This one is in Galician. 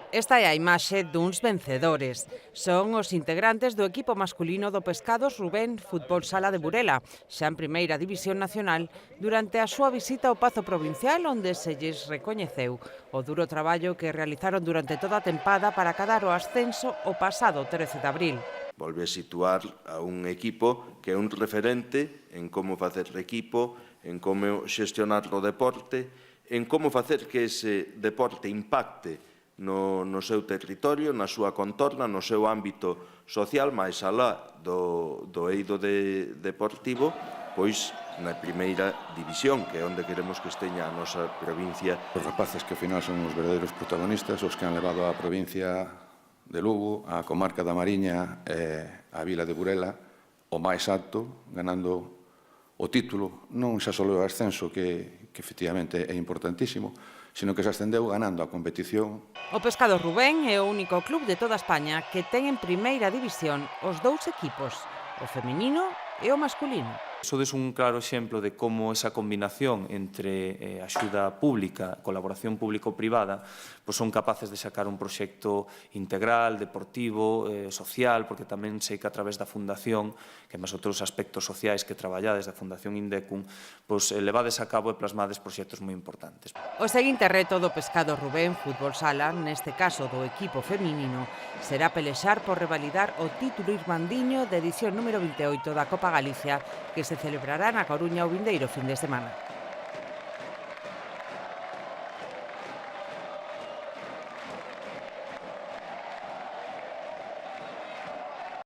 Esta é a imaxe duns vencedores. Son os integrantes do equipo masculino do Pescados Rubén Fútbol Sala de Burela, xa en Primeira División Nacional, durante a súa visita ao Pazo Provincial, onde se lles recoñeceu o duro traballo que realizaron durante toda a tempada para acadar o ascenso o pasado 13 de abril. Volve a situar a un equipo que é un referente en como facer equipo, en como xestionar o deporte, en como facer que ese deporte impacte no seu territorio, na súa contorna, no seu ámbito social, máis alá do eido deportivo, pois na primeira división, que é onde queremos que esteña a nosa provincia. Os rapaces que ao final son os verdadeiros protagonistas, os que han levado a provincia de Lugo, a comarca da Mariña e a vila de Burela o máis alto, ganando o título, non xa só o ascenso, que efectivamente é importantísimo, sino que se ascendeu ganando a competición. O Pescados Rubén é o único club de toda España que ten en Primeira División os dous equipos, o feminino e o masculino. Sodes un claro exemplo de como esa combinación entre axuda pública, colaboración público-privada, pois son capaces de sacar un proxecto integral, deportivo, social, porque tamén sei que a través da Fundación, que máis outros aspectos sociais que traballades da Fundación Indecum, pois levades a cabo e plasmades proxectos moi importantes. O seguinte reto do Pescados Rubén Fútbol Sala, neste caso do equipo feminino, será pelexar por revalidar o título irmandiño de edición número 28 da Copa Galicia, que se celebrará na Coruña o vindeiro fin de semana.